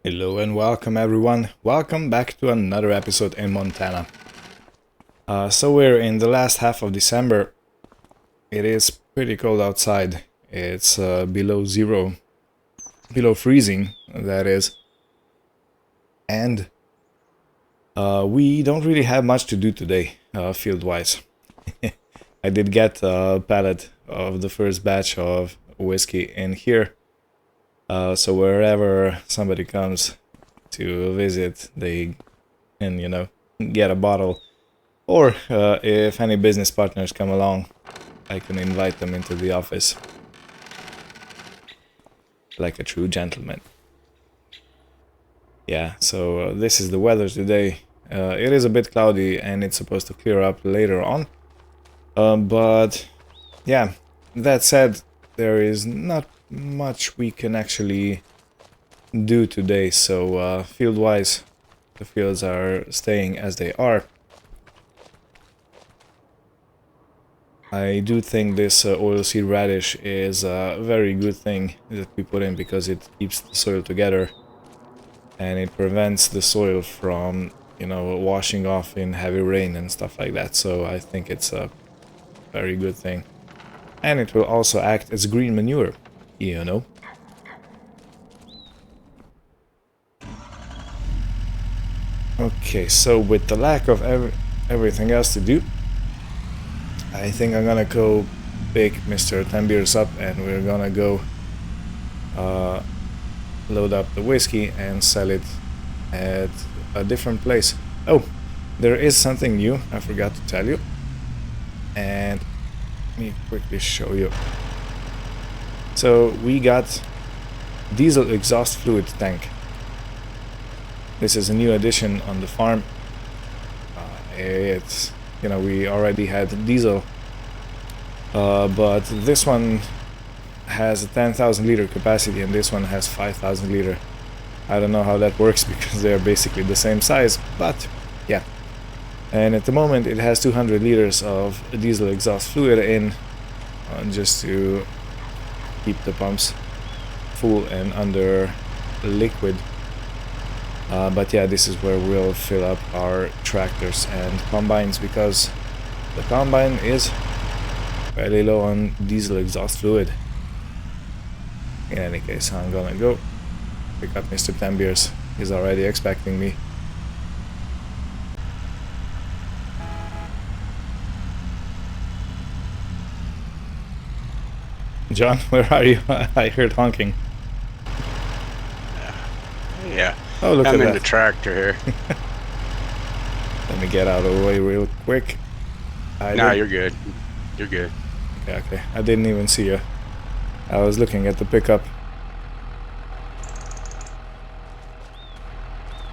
Hello and welcome everyone. Welcome back to another episode in Montana. So we're in the last half of December. It is pretty cold outside. It's below zero, below freezing, that is. And we don't really have much to do today, field-wise. I did get a pallet of the first batch of whiskey in here. So wherever somebody comes to visit, they can, get a bottle. Or if any business partners come along, I can invite them into the office. Like a true gentleman. Yeah, so this is the weather today. It is a bit cloudy and it's supposed to clear up later on. But yeah, that said, there is not much we can actually do today, so field-wise, the fields are staying as they are. I do think this oilseed radish is a very good thing that we put in because it keeps the soil together and it prevents the soil from, washing off in heavy rain and stuff like that. So I think it's a very good thing. And it will also act as green manure, Okay, so with the lack of everything else to do, I think I'm gonna go pick Mr. 10 Beers up and we're gonna go load up the whiskey and sell it at a different place. Oh, there is something new I forgot to tell you. And let me quickly show you. So we got diesel exhaust fluid tank. This is a new addition on the farm. It's, we already had diesel, but this one has a 10,000 liter capacity and this one has 5,000 liter. I don't know how that works because they're basically the same size, but yeah. And at the moment it has 200 liters of diesel exhaust fluid in, just to keep the pumps full and under liquid. But yeah, this is where we'll fill up our tractors and combines because the combine is fairly low on diesel exhaust fluid. In any case, I'm gonna go pick up Mr. 10 Beers. He's already expecting me. John, where are you? I heard honking. Yeah. Oh, look at that. I'm in the tractor here. Let me get out of the way real quick. You're good. You're good. Okay. I didn't even see you. I was looking at the pickup.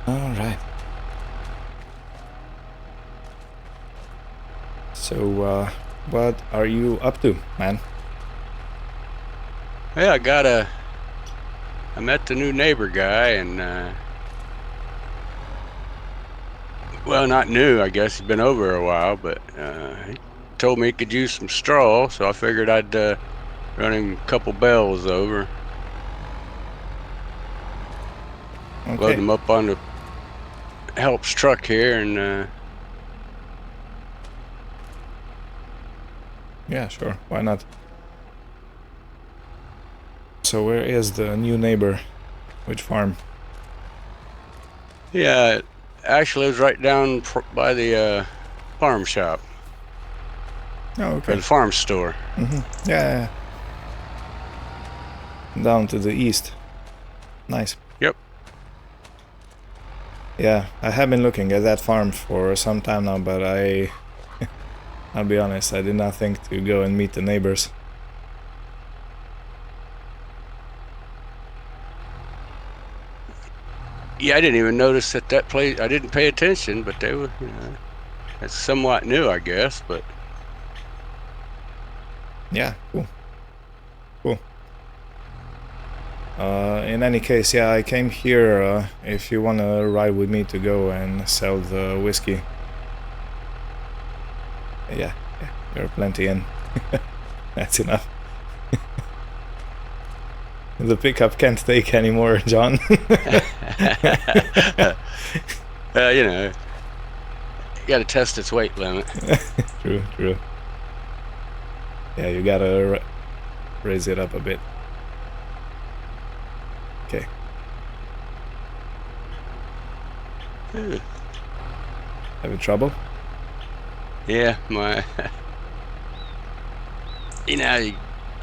Alright. So, what are you up to, man? Yeah, I met the new neighbor guy and, well, not new, I guess. He's been over a while, but he told me he could use some straw, so I figured I'd run him a couple bales over. Okay. Load them up on the help's truck here and... Yeah, sure. Why not? So where is the new neighbor? Which farm? Yeah, actually it was right down by the farm shop. Oh, okay. Or the farm store. Yeah. Down to the east. Nice. Yep. Yeah, I have been looking at that farm for some time now, but I'll be honest, I did not think to go and meet the neighbors. Yeah, I didn't even notice that place. I didn't pay attention, but they were, it's somewhat new, I guess, but... Yeah, cool. In any case, yeah, I came here, if you wanna ride with me to go and sell the whiskey. Yeah, there are plenty in. That's enough. The pickup can't take anymore, John. You know, you got to test its weight limit. True, true. Yeah, you gotta raise it up a bit. Okay. Having trouble? Yeah, my. You know, you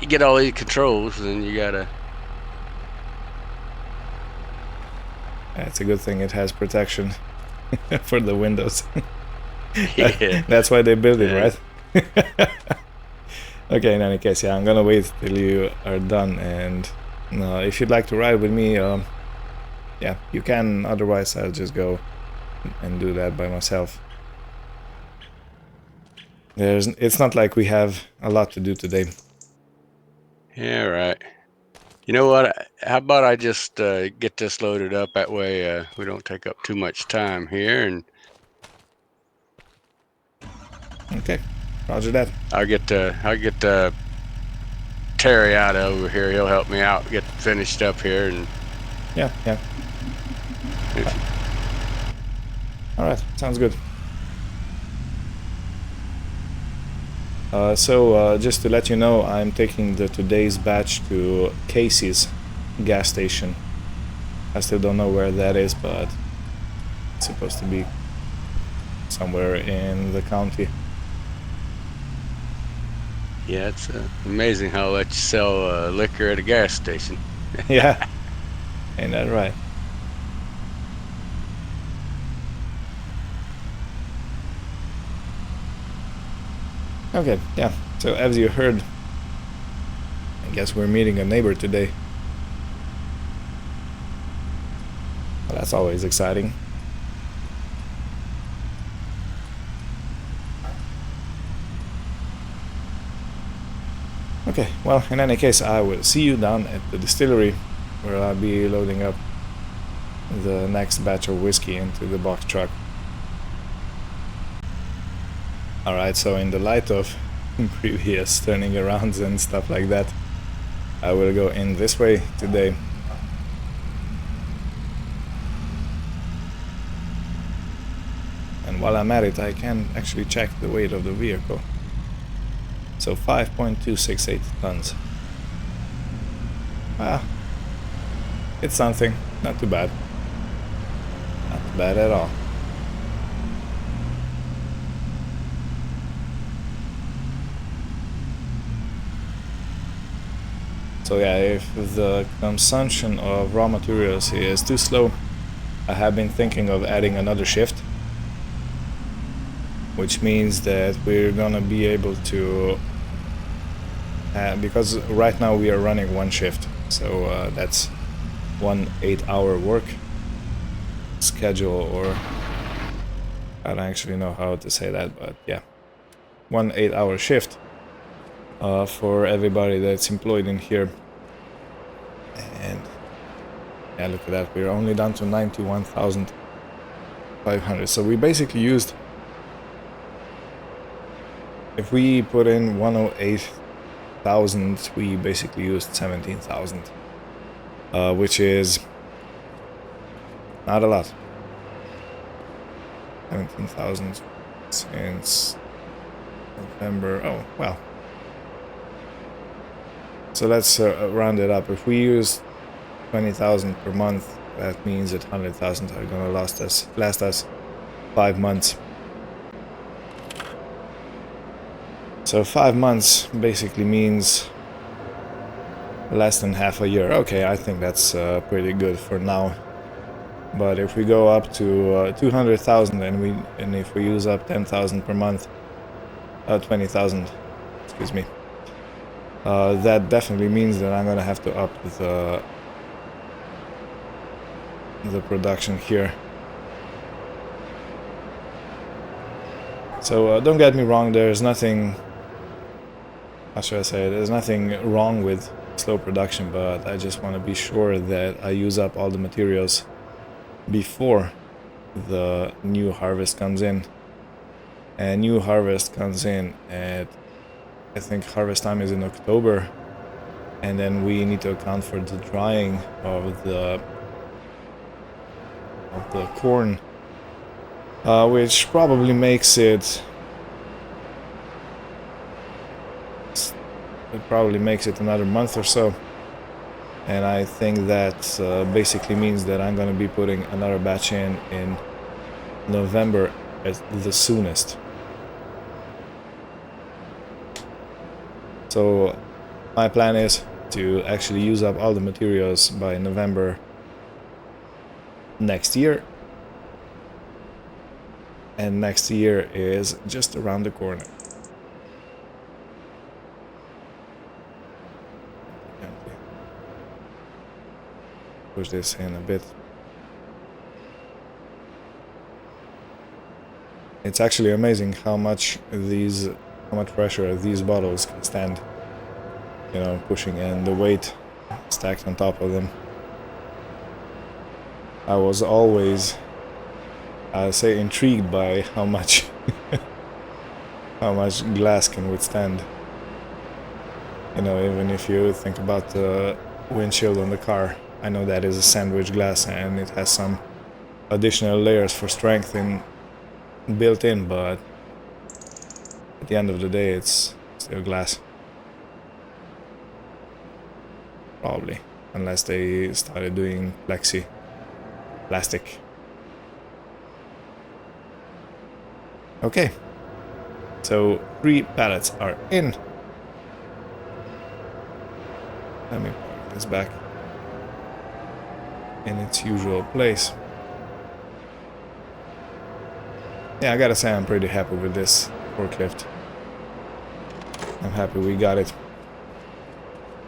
get all these controls, and you gotta. It's a good thing it has protection for the windows. Yeah. That's why they built it, Yeah. right? Okay, in any case, yeah, I'm gonna wait till you are done, and if you'd like to ride with me, yeah, you can. Otherwise, I'll just go and do that by myself. It's not like we have a lot to do today. Yeah, right. You know what? How about I just get this loaded up? That way we don't take up too much time here, and Okay, roger that. I'll get Terry out over here. He'll help me out, get finished up here, and Yeah, yeah. All right, sounds good. So just to let you know, I'm taking today's batch to Casey's gas station. I still don't know where that is, but it's supposed to be somewhere in the county. yeah, it's amazing how they let you sell liquor at a gas station. Yeah, ain't that right? Okay, yeah. So as you heard, I guess we're meeting a neighbor today. Well, that's always exciting. Okay, well, in any case, I will see you down at the distillery, where I'll be loading up the next batch of whiskey into the box truck. Alright, so in the light of previous turning arounds and stuff like that, I will go in this way today. And while I'm at it, I can actually check the weight of the vehicle. So 5.268 tons. Well, it's something. Not too bad. Not too bad at all. So yeah, if the consumption of raw materials is too slow, I have been thinking of adding another shift, which means that we're gonna be able to, because right now we are running one shift, so that's 1 8-hour work schedule, or I don't actually know how to say that, but yeah, 1 8-hour shift for everybody that's employed in here. And yeah, look at that, we're only down to 91,500. So we basically used, if we put in 108,000, we basically used 17,000, which is not a lot. 17,000 since November. Oh, well. So let's round it up. If we use 20,000 per month, that means that 100,000 are gonna last us 5 months. So 5 months basically means less than half a year. Okay, I think that's pretty good for now. But if we go up to 200,000 and if we use up 10,000 per month, 20,000, excuse me, that definitely means that I'm gonna have to up the production here. So don't get me wrong, there's nothing, how should I say, there's nothing wrong with slow production, but I just want to be sure that I use up all the materials before the new harvest comes in. And new harvest comes in at, I think harvest time is in October, and then we need to account for the drying of the corn, which probably makes it another month or so. And I think that basically means that I'm gonna be putting another batch in November at the soonest. So my plan is to actually use up all the materials by November next year. And next year is just around the corner. Push this in a bit. It's actually amazing how much pressure these bottles can stand. You know, pushing in the weight stacked on top of them. I was always, I'd say, intrigued by how much glass can withstand. You know, even if you think about the windshield on the car, I know that is a sandwich glass and it has some additional layers for strength built in, but at the end of the day it's still glass. Probably, unless they started doing plastic. Okay, so 3 pallets are in. Let me put this back in its usual place. Yeah, I gotta say I'm pretty happy with this forklift. I'm happy we got it.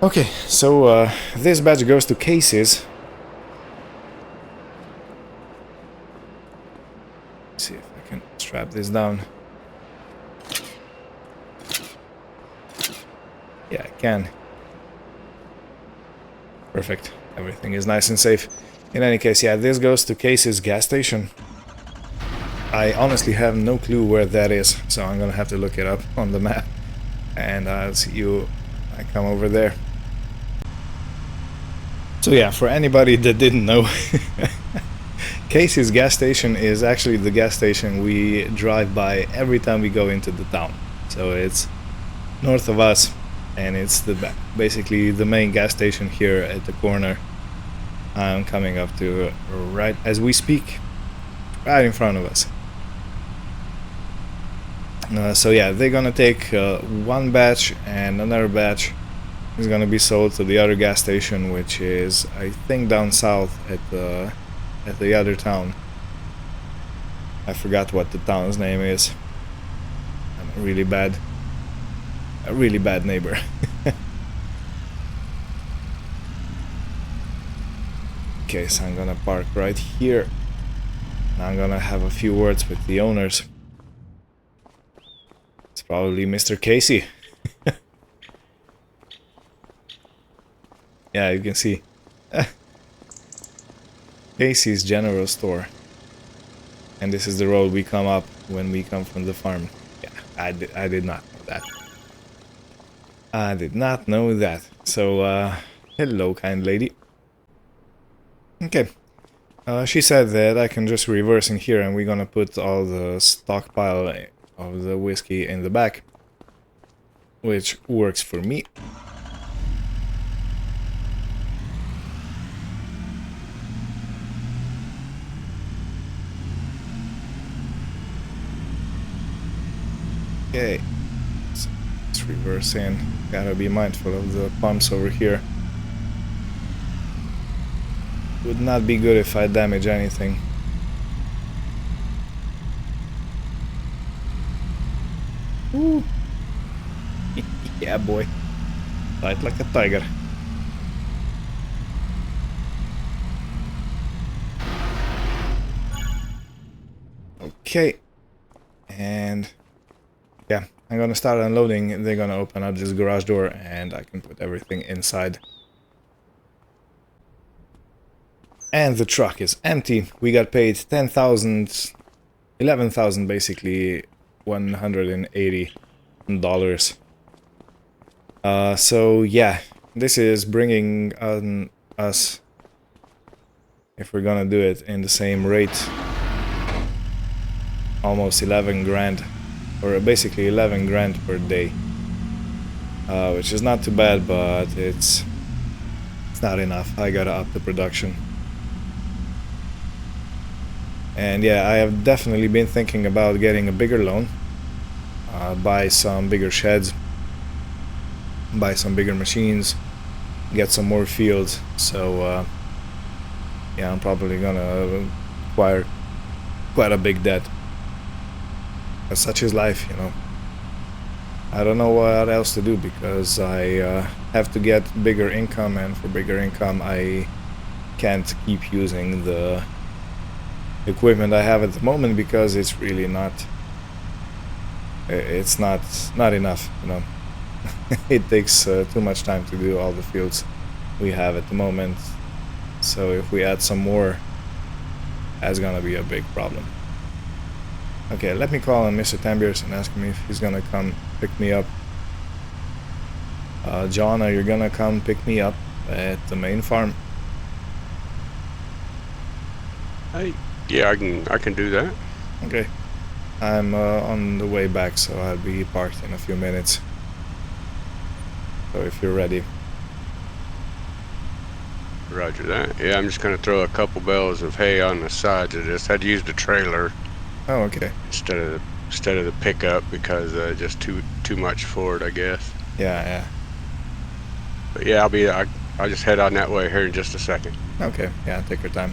Okay, so this batch goes to cases. Let's see if I can strap this down. Yeah, I can. Perfect. Everything is nice and safe. In any case, yeah, this goes to Case's gas station. I honestly have no clue where that is, so I'm gonna have to look it up on the map. And I'll see you when I come over there. So yeah, for anybody that didn't know, Casey's gas station is actually the gas station we drive by every time we go into the town. So it's north of us, and it's basically the main gas station here at the corner. I'm coming up to right as we speak, right in front of us. So yeah, they're gonna take one batch, and another batch is gonna be sold to the other gas station, which is, I think, down south at the other town. I forgot what the town's name is. I'm a really bad neighbor. Okay, so I'm gonna park right here. I'm gonna have a few words with the owners. It's probably Mr. Casey. Yeah, you can see. Casey's General Store. And this is the road we come up when we come from the farm. Yeah, I did not know that. I did not know that. So, hello, kind lady. Okay. She said that I can just reverse in here and we're gonna put all the stockpile of the whiskey in the back. Which works for me. Okay, so let's reverse in. Gotta be mindful of the pumps over here. Would not be good if I damage anything. Ooh. Yeah, boy. Fight like a tiger. Okay. And yeah, I'm gonna start unloading. They're gonna open up this garage door and I can put everything inside. And the truck is empty. We got paid 10,000, 11,000 basically, $180. So yeah, this is bringing us, if we're gonna do it in the same rate, almost 11 grand, or basically 11 grand per day, which is not too bad, but it's not enough. I gotta up the production. And yeah, I have definitely been thinking about getting a bigger loan, buy some bigger sheds, buy some bigger machines, get some more fields. So yeah, I'm probably gonna acquire quite a big debt. But such is life, you know. I don't know what else to do, because I have to get bigger income, and for bigger income I can't keep using the equipment I have at the moment, because it's really not enough, you know. It takes too much time to do all the fields we have at the moment, so if we add some more, that's gonna be a big problem. Okay, let me call on Mr. Tambiers and ask him if he's gonna come pick me up. John, are you gonna come pick me up at the main farm? Hey, yeah, I can do that. Okay. I'm on the way back, so I'll be parked in a few minutes. So if you're ready. Roger that. Yeah, I'm just gonna throw a couple bales of hay on the sides of this. I'd used a trailer Oh, okay. instead of the pickup, because just too much for it, I guess. Yeah. But yeah, I'll just head on that way here in just a second. Okay, yeah, take your time.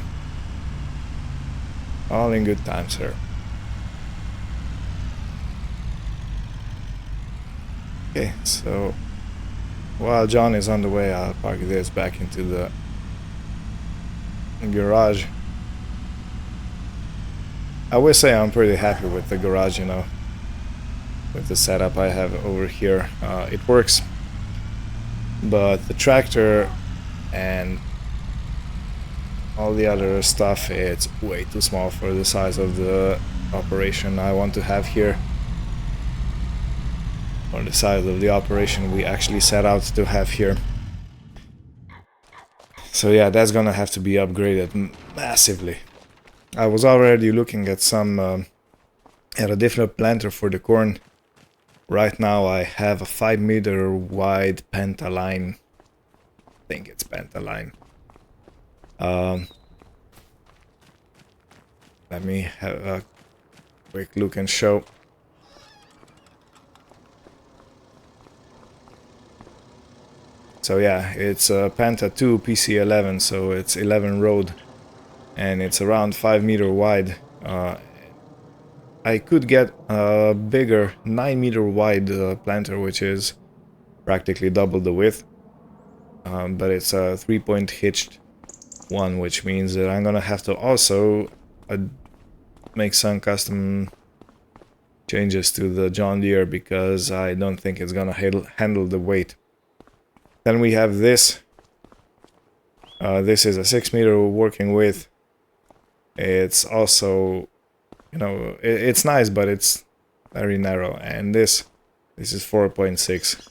All in good time, sir. Okay, so while John is on the way, I'll park this back into the garage. I will say I'm pretty happy with the garage, you know, with the setup I have over here. It works, but the tractor and all the other stuff, it's way too small for the size of the operation I want to have here, or the size of the operation we actually set out to have here. So yeah, that's gonna have to be upgraded massively. I was already looking at at a different planter for the corn. Right now I have a 5-meter wide pentaline. I think it's pentaline. Let me have a quick look and show. So yeah, it's a Penta 2 PC11, so it's 11 road, and it's around 5-meter wide. I could get a bigger 9-meter wide planter, which is practically double the width, but it's a 3-point hitched one, which means that I'm gonna have to also make some custom changes to the John Deere, because I don't think it's gonna handle the weight. Then we have this. This is a 6-meter working width. It's also, you know, it's nice, but it's very narrow. And this is 4.6,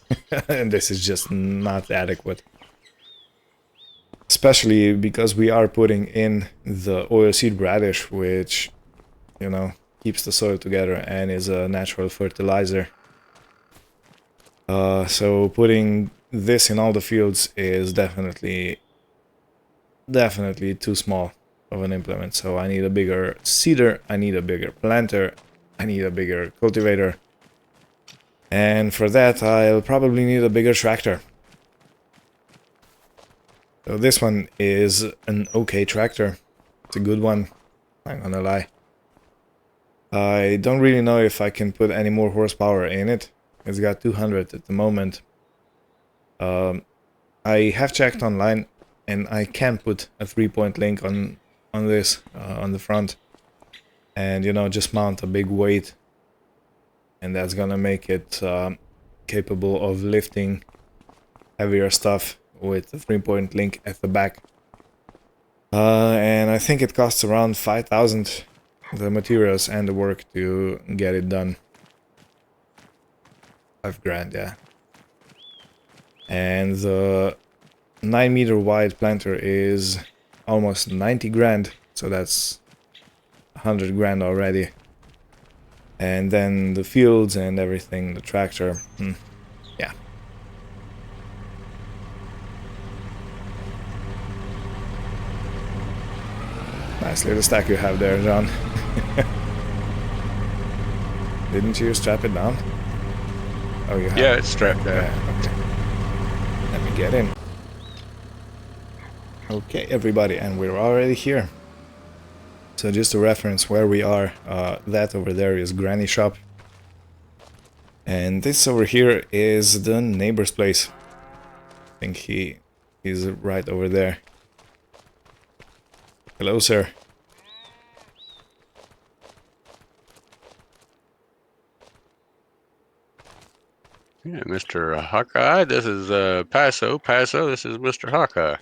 and this is just not adequate. Especially because we are putting in the oilseed radish, which, you know, keeps the soil together and is a natural fertilizer. So putting this in all the fields is definitely too small of an implement. So I need a bigger seeder, I need a bigger planter, I need a bigger cultivator, and for that I'll probably need a bigger tractor. So this one is an okay tractor. It's a good one, I'm not gonna lie. I don't really know if I can put any more horsepower in it. It's got 200 at the moment. I have checked online, and I can put a 3-point link on this on the front, and, you know, just mount a big weight, and that's gonna make it capable of lifting heavier stuff with a 3-point link at the back. And I think it costs around 5,000, the materials and the work to get it done. 5 grand, yeah. And the 9-meter wide planter is almost 90 grand, so that's 100 grand already. And then the fields and everything, the tractor, yeah. Nice little stack you have there, John. Didn't you strap it down? Oh, you have. Yeah, it's strapped down. Yeah, okay. Let me get in. Okay, everybody, and we're already here. So just to reference where we are, that over there is Granny Shop. And this over here is the neighbor's place. I think he's right over there. Hello, sir. Yeah, Mr. Hawkeye. This is Paso. Paso, this is Mr. Hawkeye.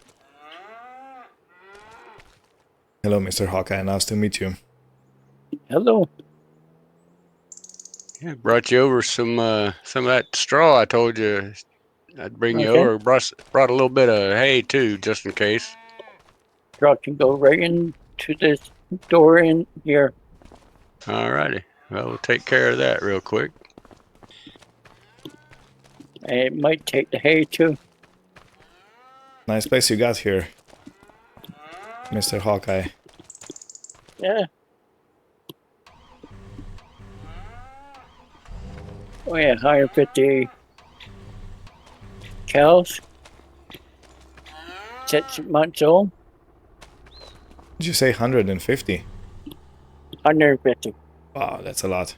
Hello, Mr. Hawkeye. Nice to meet you. Hello. Yeah, brought you over some of that straw I told you I'd bring you Okay. over. Brought a little bit of hay too, just in case. Truck can go right into this door in here. Alrighty. Well, we'll take care of that real quick. And it might take the hay too. Nice place you got here, Mr. Hawkeye. Yeah. Oh yeah, 150 cows. 6 months old. Did you say 150? 150. Wow, that's a lot.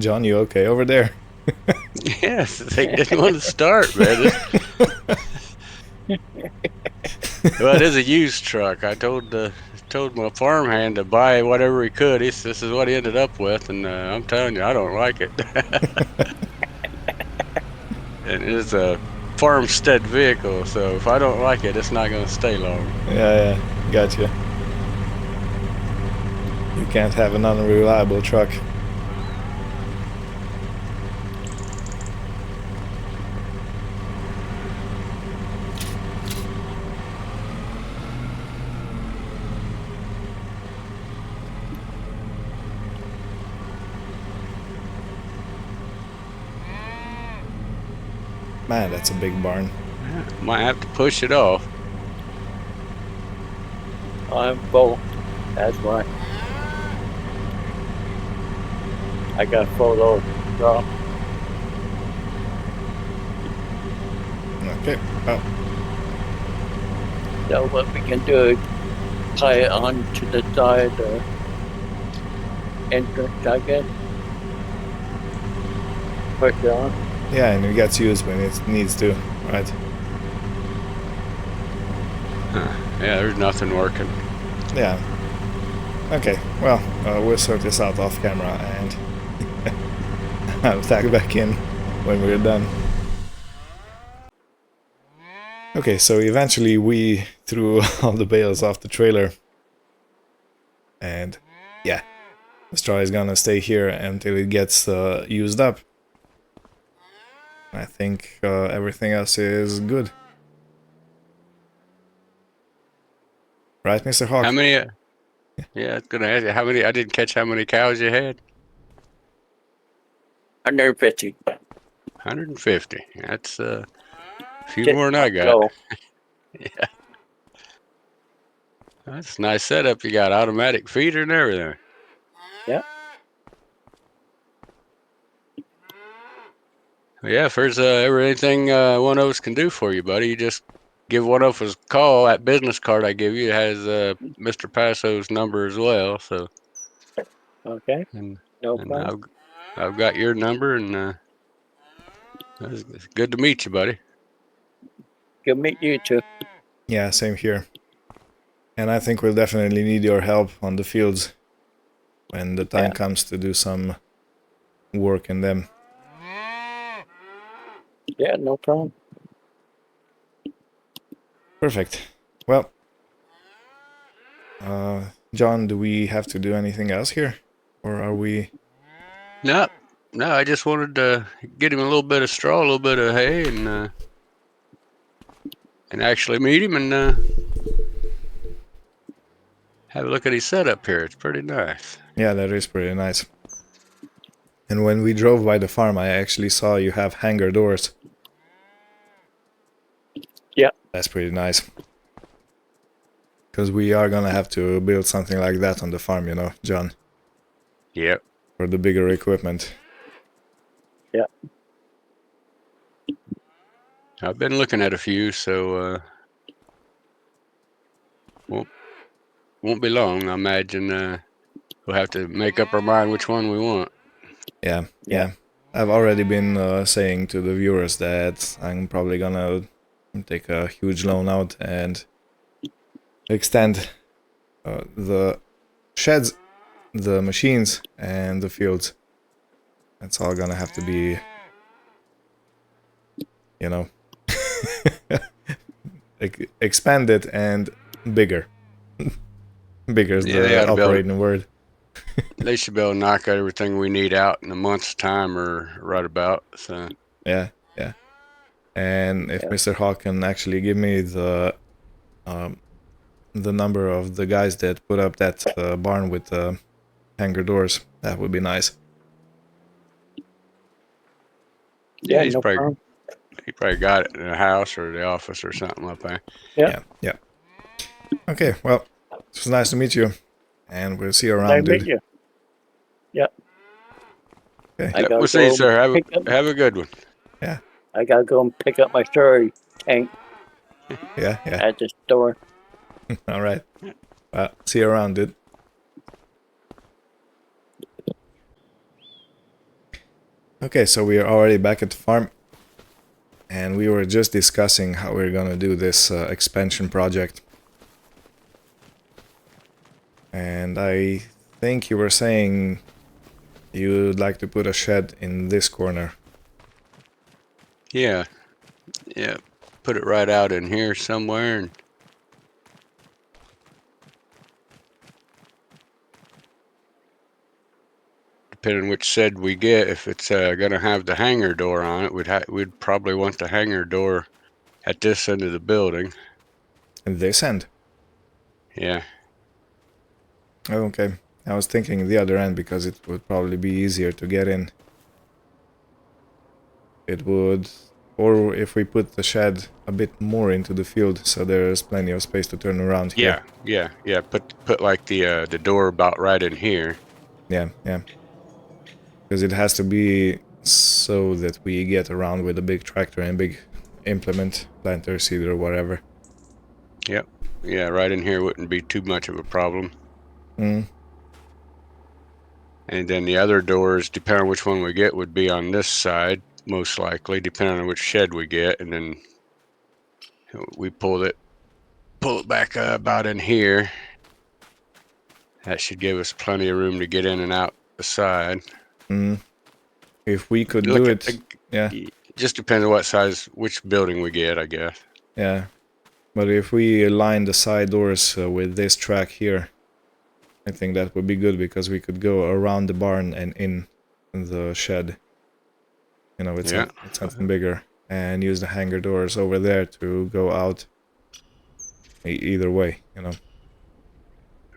John, you okay over there? Yes, they didn't want to start, man. Well, it is a used truck. I told my farmhand to buy whatever he could. This is what he ended up with, and I'm telling you, I don't like it. And it's a farmstead vehicle, so if I don't like it, it's not going to stay long. Yeah, gotcha. You can't have an unreliable truck. Man, that's a big barn. Might have to push it off. I'm full. That's why. I got full load. So Okay, well, so what we can do is tie it on to the side entrance, I guess. Push it on. yeah, and it gets used when it needs to, right? Yeah, there's nothing working. Yeah. Okay, well, we'll sort this out off camera and I'll tag back in when we're done. Okay, so eventually we threw all the bales off the trailer. And yeah, the straw is gonna stay here until it gets used up. I think everything else is good. Right, Mr. Hawk? How many? Yeah, I was gonna ask you how many. I didn't catch how many cows you had. 150. 150. That's a few 6 more than I months got. old. Yeah, that's a nice setup. You got automatic feeder and everything. Yeah. Yeah, if there's ever anything one of us can do for you, buddy, you just give one of us a call. That business card I give you has Mr. Passo's number as well. So, Okay. and No and problem. I've got your number, and it's good to meet you, buddy. Good to meet you too. Yeah, same here. And I think we'll definitely need your help on the fields when the time comes to do some work in them. Yeah, no problem. Perfect. Well, John, do we have to do anything else here? Or are we... Nope. No, I just wanted to get him a little bit of straw, a little bit of hay, and actually meet him and have a look at his setup here. It's pretty nice. Yeah, that is pretty nice. And when we drove by the farm, I actually saw you have hangar doors. Yeah. That's pretty nice. Because we are gonna have to build something like that on the farm, you know, John. Yep. For the bigger equipment. Yeah. I've been looking at a few, so won't be long. I imagine we'll have to make up our mind which one we want. Yeah. I've already been saying to the viewers that I'm probably gonna take a huge loan out and extend the sheds, the machines, and the fields. It's all gonna have to be, you know, expanded and bigger. Bigger is Yeah, they the ought to be able. operating word. They should be able to knock everything we need out in a month's time or right about. So Yeah. And if Mr. Hawk can actually give me the number of the guys that put up that barn with the hangar doors, that would be nice. Yeah, he's no probably problem. he probably got it in the house or the office or something up there. Yeah. Yeah. Okay, well, it was nice to meet you, and we'll see you Nice around, to meet dude. you. Yeah. Okay. I gotta We'll see you, go sir. pick up. Have a good one. Yeah. I gotta go and pick up my storage tank Yeah. at the store. All right. Well, see you around, dude. Okay, so we are already back at the farm, and we were just discussing how we're gonna do this expansion project. And I think you were saying you'd like to put a shed in this corner. Yeah. Put it right out in here somewhere, and depending on which shed we get, if it's gonna have the hangar door on it, we'd probably want the hangar door at this end of the building. And this end. Yeah. Oh, okay. I was thinking the other end because it would probably be easier to get in. It would, or if we put the shed a bit more into the field, so there's plenty of space to turn around here. Yeah. Put like the door about right in here. Yeah. Because it has to be so that we get around with a big tractor and big implement, planter, seeder, whatever. Yep. Yeah, right in here wouldn't be too much of a problem. Mm. And then the other doors, depending on which one we get, would be on this side, most likely, depending on which shed we get. And then we pull it back about in here. That should give us plenty of room to get in and out the side. Mm. If we could do it, yeah. Just depends on what size, which building we get, I guess. Yeah. But if we align the side doors with this track here, I think that would be good because we could go around the barn and in the shed. You know, it's something bigger, and use the hangar doors over there to go out. Either way, you know.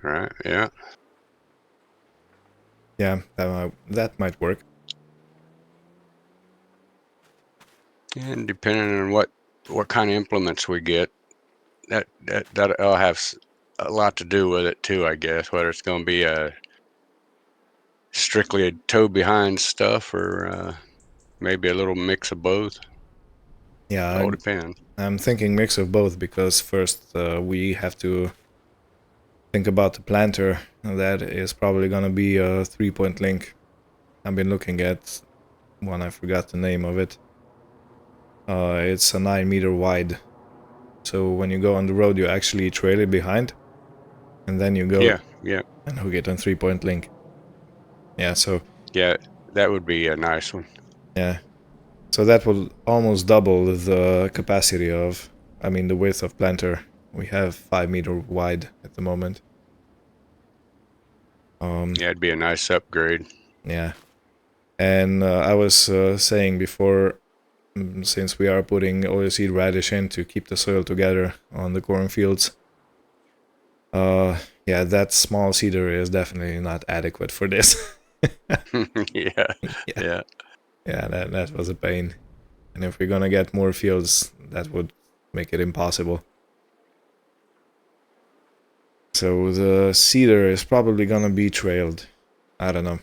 Right. Yeah. Yeah, that might work. And depending on what kind of implements we get, that'll have a lot to do with it too, I guess. Whether it's going to be strictly a tow behind stuff or maybe a little mix of both. Yeah, All depends. I'm thinking mix of both because first we have to think about the planter. That is probably gonna be a 3-point link. I've been looking at one, I forgot the name of it. It's a 9-meter wide. So when you go on the road, you actually trail it behind, and then you go and hook it on 3-point link. Yeah, so yeah, that would be a nice one. Yeah, so that will almost double the capacity of, I mean, the width of planter. We have 5-meter wide at the moment. Yeah, it'd be a nice upgrade. Yeah, And I was saying before, since we are putting oilseed radish in to keep the soil together on the cornfields, yeah, that small seeder is definitely not adequate for this. Yeah. Yeah, Yeah. yeah, that was a pain. And if we're gonna get more fields, that would make it impossible. So the cedar is probably gonna be trailed. I don't know.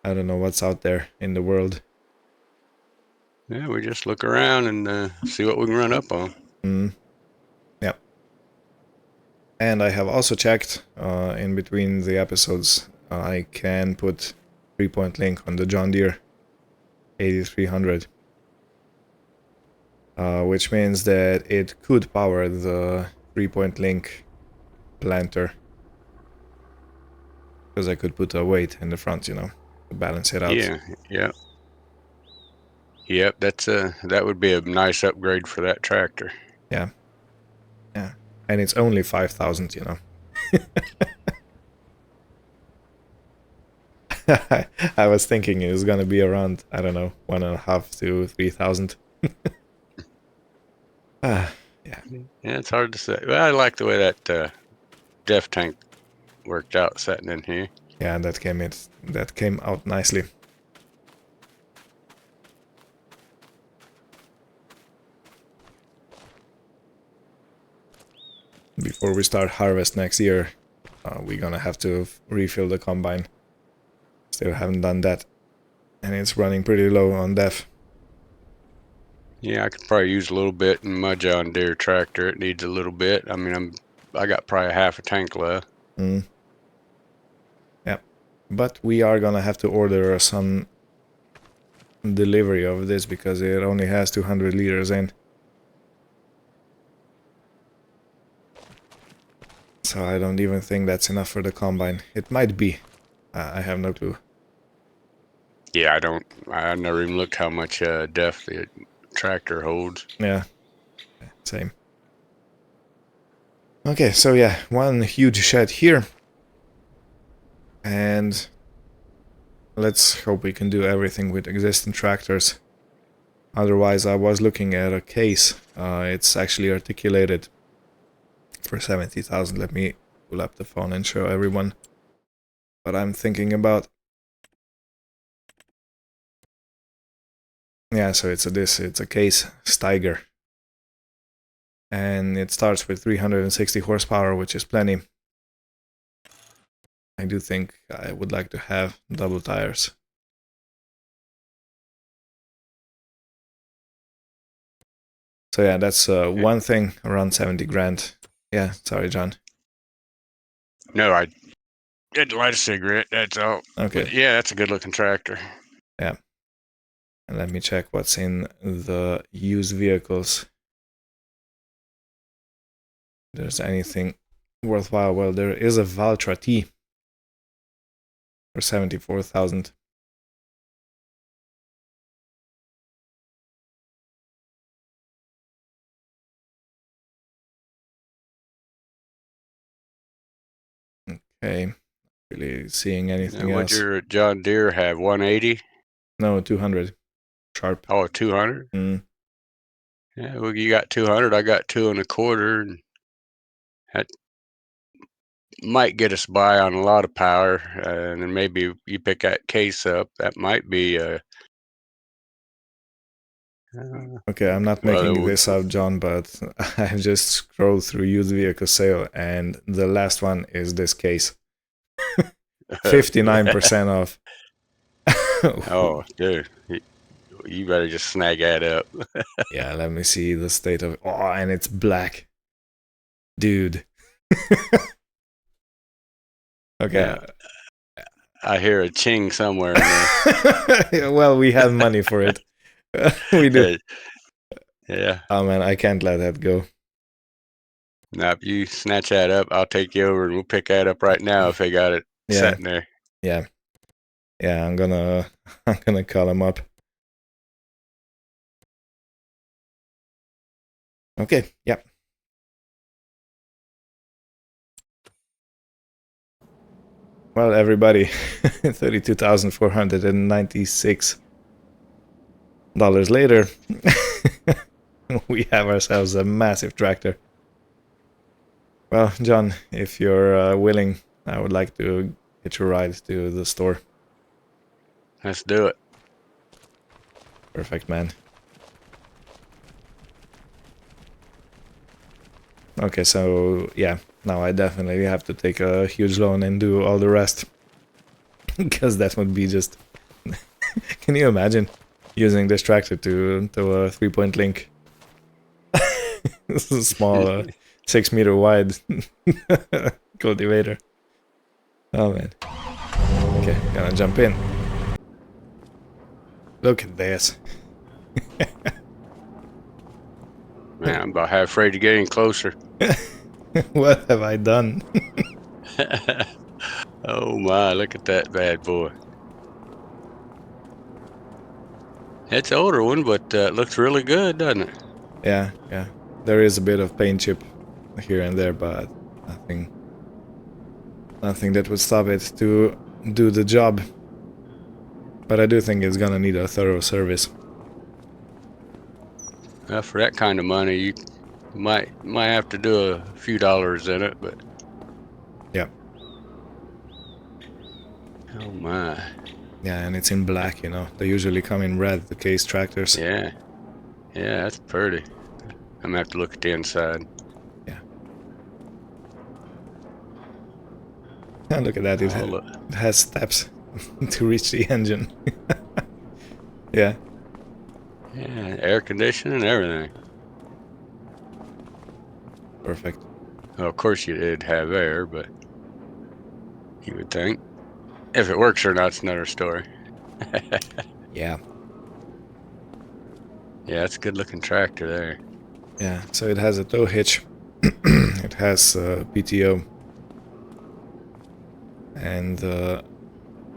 I don't know what's out there in the world. Yeah, we just look around and see what we can run up on. Yeah. And I have also checked in between the episodes. I can put 3-point link on the John Deere 8300. Which means that it could power the 3-point link planter. Because I could put a weight in the front, you know, to balance it out. Yeah. Yeah. Yep. That would be a nice upgrade for that tractor. Yeah. Yeah. And it's only 5,000, you know. I was thinking it was gonna be around, I don't know, 1.5 to 3,000. Yeah. Yeah, it's hard to say. Well, I like the way that def tank worked out sitting in here. Yeah, that came out nicely. Before we start harvest next year, we're gonna have to refill the combine. Still haven't done that, and it's running pretty low on def. Yeah, I could probably use a little bit in my John Deere tractor. It needs a little bit. I mean, I got probably half a tank left. Yeah, but we are gonna have to order some delivery of this because it only has 200 liters in. So I don't even think that's enough for the combine. It might be. I have no clue. Yeah, I never even looked how much def the tractor holds. Yeah, same. Okay, so yeah, one huge shed here. And let's hope we can do everything with existing tractors. Otherwise, I was looking at a case. It's actually articulated for 70,000. Let me pull up the phone and show everyone what I'm thinking about. Yeah, so it's a case Steiger. And it starts with 360 horsepower, which is plenty. I do think I would like to have double tires. So yeah, that's one thing, around 70 grand. Yeah, sorry, John. No, I did light a cigarette. That's all. Okay. But yeah, that's a good looking tractor. Yeah. And let me check what's in the used vehicles. If there's anything worthwhile. Well, there is a Valtra T for 74,000. Okay. Really seeing anything Would else? your John Deere have 180? No, 200 sharp. Oh, 200? Mm. Yeah, well, you got 200. I got 2.25, and that might get us by on a lot of power. And then maybe you pick that case up. That might be Okay, I'm not making this up, John, but I've just scrolled through used vehicle sale, and the last one is this case. 59% off. Oh, dude, you better just snag that up. Yeah, let me see the state of. Oh, and it's black, dude. Okay. Yeah, I hear a ching somewhere in there. Well, we have money for it. We do. Yeah. Oh man, I can't let that go. Now, if you snatch that up, I'll take you over and we'll pick that up right now if they got it sitting there. Yeah. Yeah, I'm gonna call him up. Okay, yeah. Well, everybody, $32,496 later, we have ourselves a massive tractor. Well, John, if you're willing, I would like to hitch a ride to the store. Let's do it. Perfect, man. Okay, so yeah, now I definitely have to take a huge loan and do all the rest. Because that would be just... Can you imagine using this tractor to a 3-point link? This is a small 6 meter wide cultivator. Oh man. Okay, gonna jump in. Look at this. Man, I'm about half afraid to get any closer. What have I done? Oh my, look at that bad boy. It's an older one, but it looks really good, doesn't it? Yeah, yeah. There is a bit of paint chip here and there, but nothing that would stop it to do the job. But I do think it's gonna need a thorough service. Well, for that kind of money, you might have to do a few dollars in it, but Yeah. oh my. Yeah, and it's in black, you know. They usually come in red, the case tractors. Yeah. Yeah, that's pretty. I'm gonna have to look at the inside. Yeah. And look at that, it has steps to reach the engine. Yeah. Yeah, air conditioning and everything. Perfect. Well, of course you did have air, but you would think. If it works or not's another story. Yeah. Yeah, it's a good looking tractor there. Yeah, so it has a tow hitch. It has PTO. And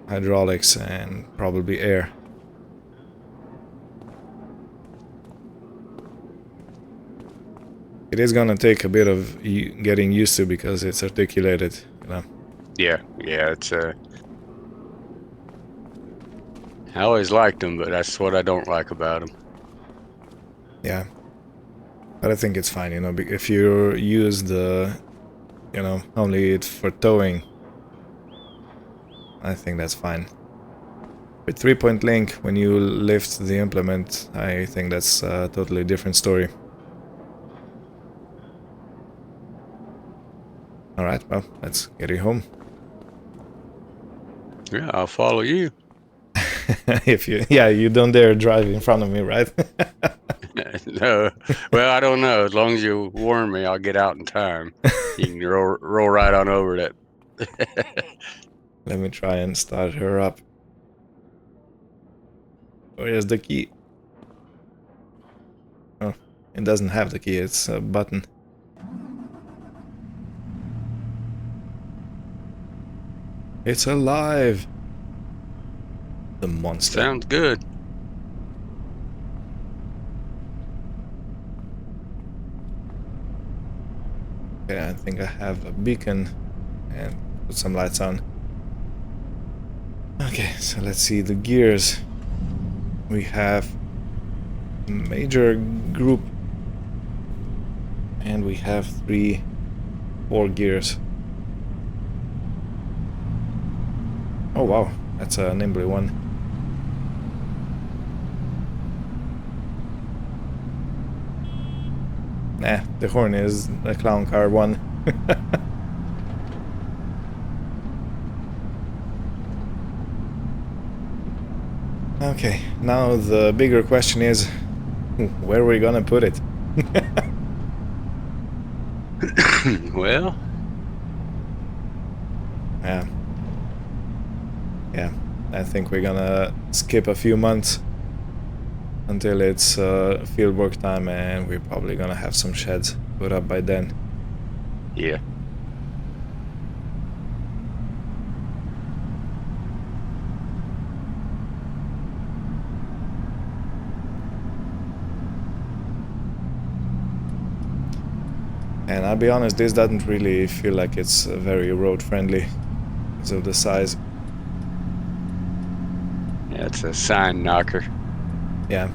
hydraulics and probably air. It is gonna take a bit of getting used to because it's articulated, you know. Yeah, it's I always liked them, but that's what I don't like about them. Yeah. But I think it's fine, you know, if you use the, you know, only it for towing, I think that's fine. With 3-point link, when you lift the implement, I think that's a totally different story. Alright, well, let's get it home. Yeah, I'll follow you. If you, yeah, you don't dare drive in front of me, right? No, well, I don't know. As long as you warn me, I'll get out in time. You can roll right on over that. Let me try and start her up. Where's the key? Oh, it doesn't have the key, it's a button. It's alive! The monster. Sounds good. Okay, I think I have a beacon and put some lights on. Okay, so let's see the gears. We have major group and we have 4 gears. Oh wow, that's a nimbly one. Nah, the horn is a clown car one. Okay, now the bigger question is, where are we gonna put it? Well, Yeah, I think we're gonna skip a few months until it's fieldwork time, and we're probably gonna have some sheds put up by then. yeah. And I'll be honest, this doesn't really feel like it's very road friendly. because of the size. Yeah, it's a sign knocker. Yeah.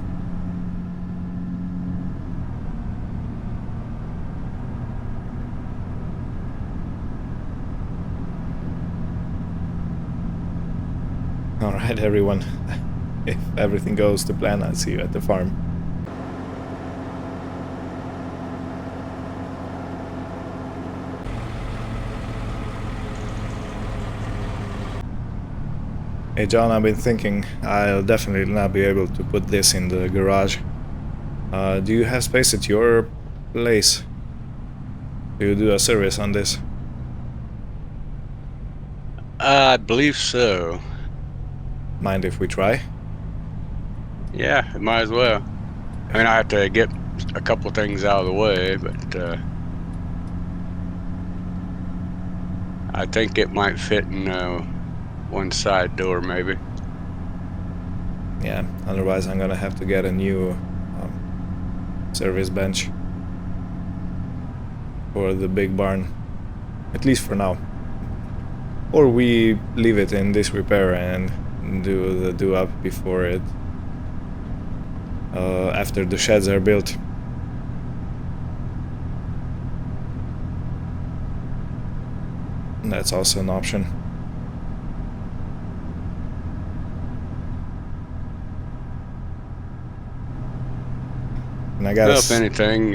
Alright, everyone. If everything goes to plan, I'll see you at the farm. Hey John, I've been thinking I'll definitely not be able to put this in the garage. Do you have space at your place? Do you do a service on this? I believe so. Mind if we try? Yeah, it might as well. I mean, I have to get a couple things out of the way, but I think it might fit in one side door, maybe. Yeah, otherwise I'm gonna have to get a new service bench for the big barn, at least for now. Or we leave it in disrepair and do the do-up before it, after the sheds are built. That's also an option. And I gotta Well, if anything,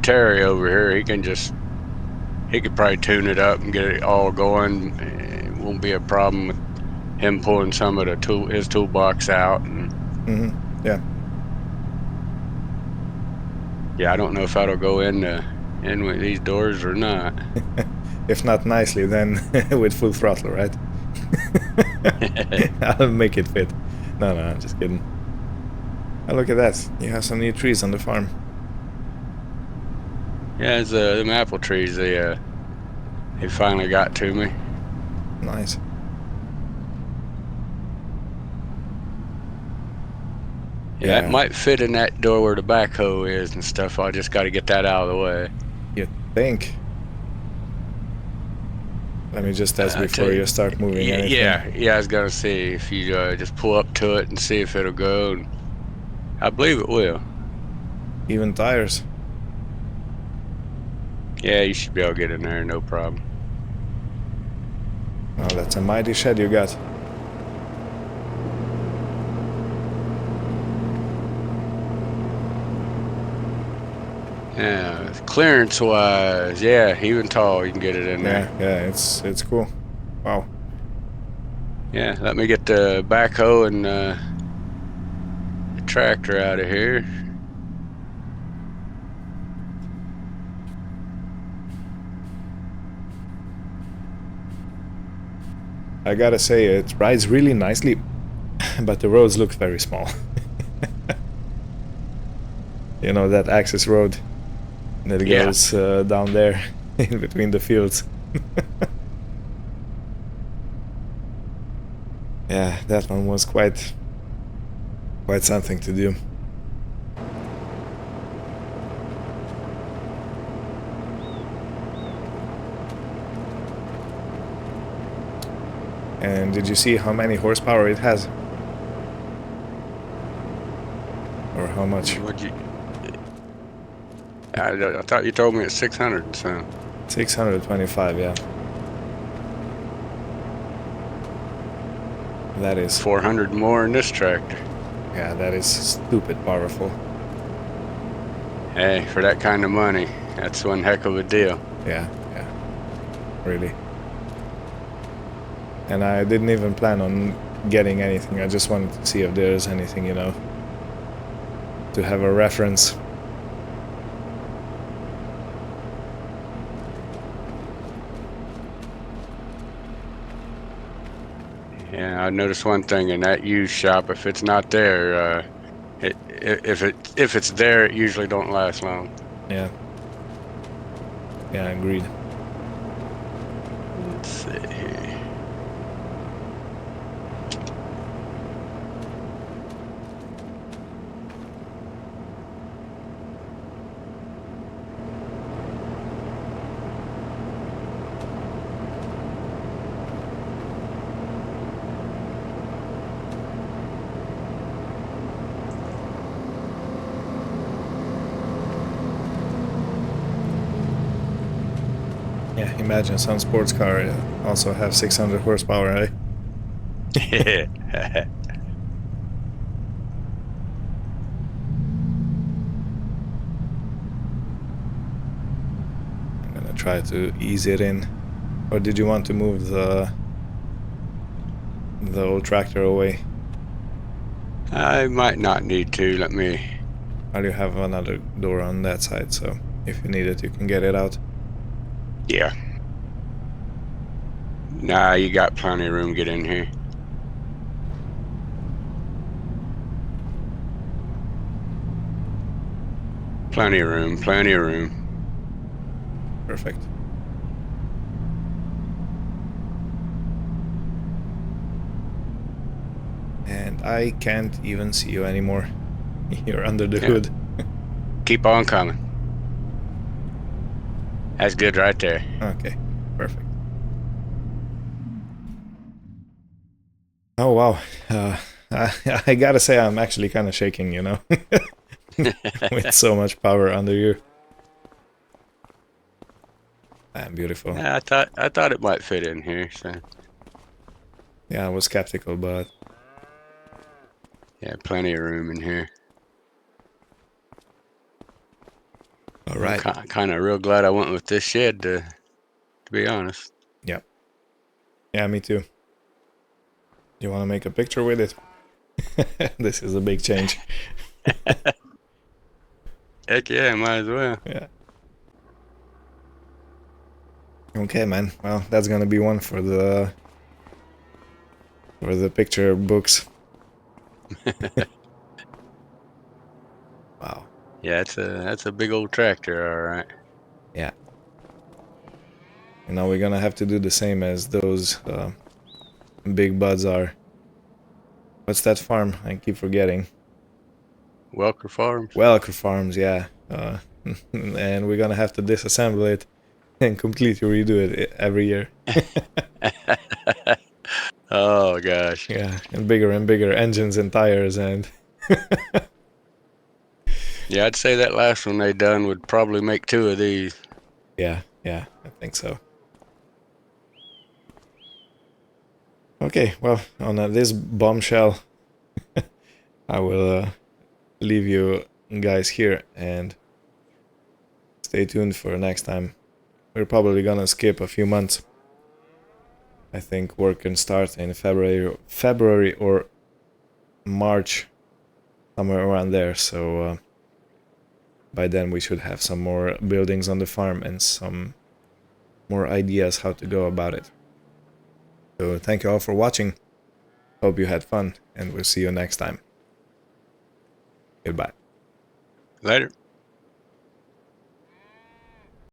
Terry over here, he could probably tune it up and get it all going. It won't be a problem with him pulling some of the his toolbox out. And yeah. yeah, I don't know if that'll go in with these doors or not. If not nicely, then with full throttle, right? I'll make it fit. No, I'm just kidding. Oh, look at that. You have some new trees on the farm. Yeah, it's them apple trees. They finally got to me. Nice. Yeah, it might fit in that door where the backhoe is and stuff. I just got to get that out of the way. You think? Let me just test before you start moving anything. Yeah, I was gonna see if you just pull up to it and see if it'll go. And I believe it will. Even tires? Yeah, you should be able to get in there, no problem. Oh, that's a mighty shed you got. Yeah, clearance wise, yeah, even tall, you can get it in there. Yeah, it's cool. Wow. Yeah, let me get the backhoe and the tractor out of here. I gotta say, it rides really nicely, but the roads look very small. You know, that access road that goes down there in between the fields. Yeah, that one was quite something to do. And did you see how many horsepower it has? Or how much? I thought you told me it's 600, so. 625, yeah. That is 400 more in this tractor. Yeah, that is stupid powerful. Hey, for that kind of money, that's one heck of a deal. Yeah, really. And I didn't even plan on getting anything. I just wanted to see if there's anything, you know, to have a reference. Yeah, I noticed one thing in that used shop. If it's not there, if it's there, it usually don't last long. Yeah, agreed. Let's see here. Yeah, imagine some sports car also have 600 horsepower, eh? I'm gonna try to ease it in. Or did you want to move the old tractor away? I might not need to. Let me. Or you have another door on that side, so if you need it, you can get it out. Yeah. Nah, you got plenty of room. Get in here. Plenty of room. Plenty of room. Perfect. And I can't even see you anymore. You're under the Yeah. hood. Keep on coming. That's good right there. Okay, perfect. Oh wow, I gotta say I'm actually kind of shaking, you know, with so much power under you. Beautiful. Yeah, I thought it might fit in here. So Yeah, I was skeptical, but yeah, plenty of room in here. all I'm right. kind of real glad I went with this shed to be honest. Yeah, yeah, me too. You want to make a picture with it? This is a big change. Heck yeah, might as well. Yeah. Okay, man. Well, that's gonna be one for the picture books. Wow. Yeah, that's a big old tractor, all right. Yeah. And now we're gonna have to do the same as those big buds are. What's that farm? I keep forgetting. Welker Farms. Welker Farms, yeah. And we're gonna have to disassemble it and completely redo it every year. Oh gosh. Yeah, and bigger engines and tires and Yeah, I'd say that last one they done would probably make two of these. yeah, I think so. Okay, well, on this bombshell, I will leave you guys here and stay tuned for next time. We're probably gonna skip a few months. I think work can start in February or March, somewhere around there. So by then we should have some more buildings on the farm and some more ideas how to go about it. So thank you all for watching. Hope you had fun, and we'll see you next time. Goodbye. Later.